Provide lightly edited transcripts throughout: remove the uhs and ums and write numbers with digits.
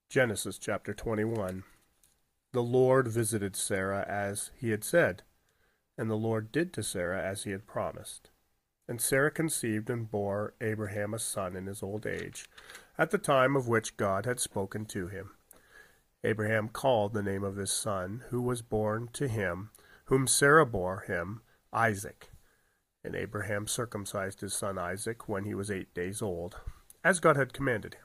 Genesis chapter 21. The Lord visited Sarah as he had said, and the Lord did to Sarah as he had promised. And Sarah conceived and bore Abraham a son in his old age, at the time of which God had spoken to him. Abraham called the name of his son, who was born to him, whom Sarah bore him, Isaac. And Abraham circumcised his son Isaac when he was 8 days old, as God had commanded him.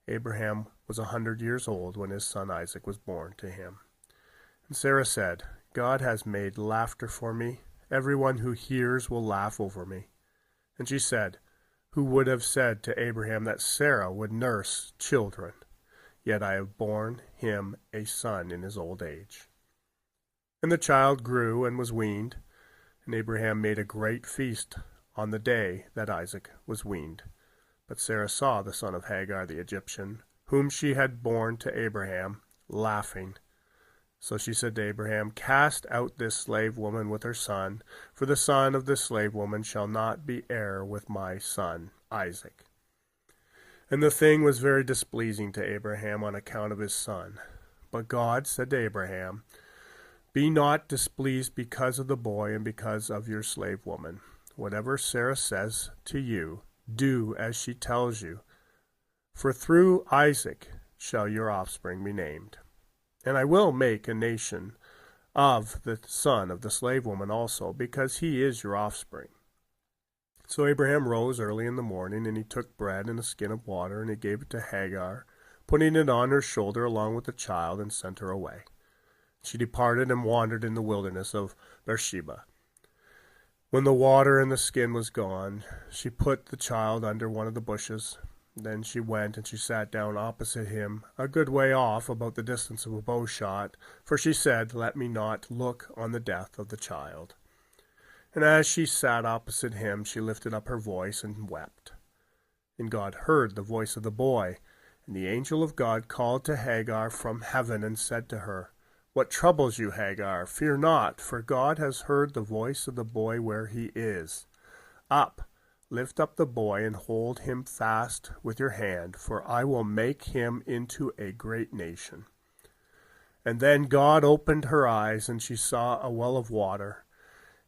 Abraham was 100 years old when his son Isaac was born to him. And Sarah said, God has made laughter for me. Everyone who hears will laugh over me. And she said, who would have said to Abraham that Sarah would nurse children? Yet I have borne him a son in his old age. And the child grew and was weaned, and Abraham made a great feast on the day that Isaac was weaned. But Sarah saw the son of Hagar the Egyptian, whom she had borne to Abraham, laughing. So she said to Abraham, cast out this slave woman with her son, for the son of this slave woman shall not be heir with my son Isaac. And the thing was very displeasing to Abraham on account of his son. But God said to Abraham, be not displeased because of the boy and because of your slave woman. Whatever Sarah says to you, do as she tells you, for through Isaac shall your offspring be named. And I will make a nation of the son of the slave woman also, because he is your offspring. So Abraham rose early in the morning, and he took bread and a skin of water, and he gave it to Hagar, putting it on her shoulder along with the child, and sent her away. She departed and wandered in the wilderness of Beersheba. When the water in the skin was gone, she put the child under one of the bushes. Then she went and she sat down opposite him, a good way off, about the distance of a bow shot, for she said, let me not look on the death of the child. And as she sat opposite him, she lifted up her voice and wept. And God heard the voice of the boy, and the angel of God called to Hagar from heaven and said to her, what troubles you, Hagar? Fear not, for God has heard the voice of the boy where he is. Up, lift up the boy and hold him fast with your hand, for I will make him into a great nation. And then God opened her eyes, and she saw a well of water.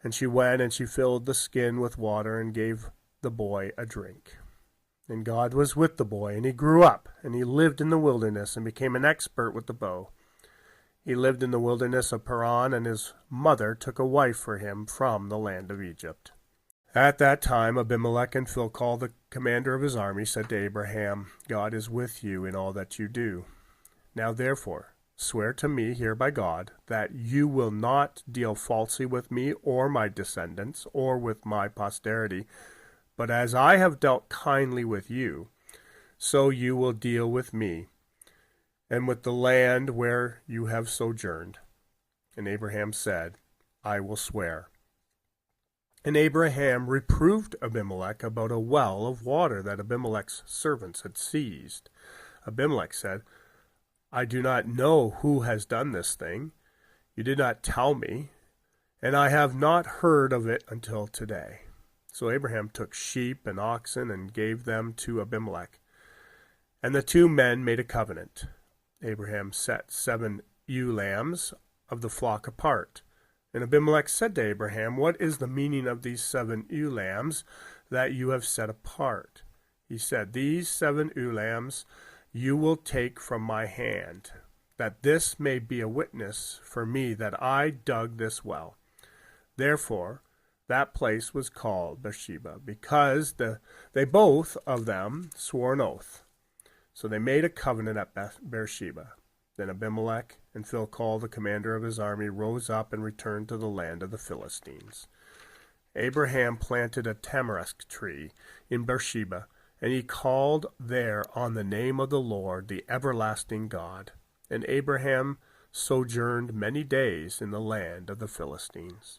And she went and she filled the skin with water and gave the boy a drink. And God was with the boy, and he grew up, and he lived in the wilderness and became an expert with the bow. He lived in the wilderness of Paran, and his mother took a wife for him from the land of Egypt. At that time Abimelech and Phicol, the commander of his army, said to Abraham, God is with you in all that you do. Now therefore swear to me here by God that you will not deal falsely with me or my descendants or with my posterity, but as I have dealt kindly with you, so you will deal with me and with the land where you have sojourned. And Abraham said, I will swear. And Abraham reproved Abimelech about a well of water that Abimelech's servants had seized. Abimelech said, I do not know who has done this thing. You did not tell me, and I have not heard of it until today. So Abraham took sheep and oxen and gave them to Abimelech. And the two men made a covenant. Abraham set 7 ewe lambs of the flock apart. And Abimelech said to Abraham, what is the meaning of these 7 ewe lambs that you have set apart? He said, these 7 ewe lambs you will take from my hand, that this may be a witness for me that I dug this well. Therefore that place was called Beersheba, because they both of them swore an oath. So they made a covenant at Beersheba. Then Abimelech and Phicol, the commander of his army, rose up and returned to the land of the Philistines. Abraham planted a tamarisk tree in Beersheba, and he called there on the name of the Lord, the everlasting God. And Abraham sojourned many days in the land of the Philistines.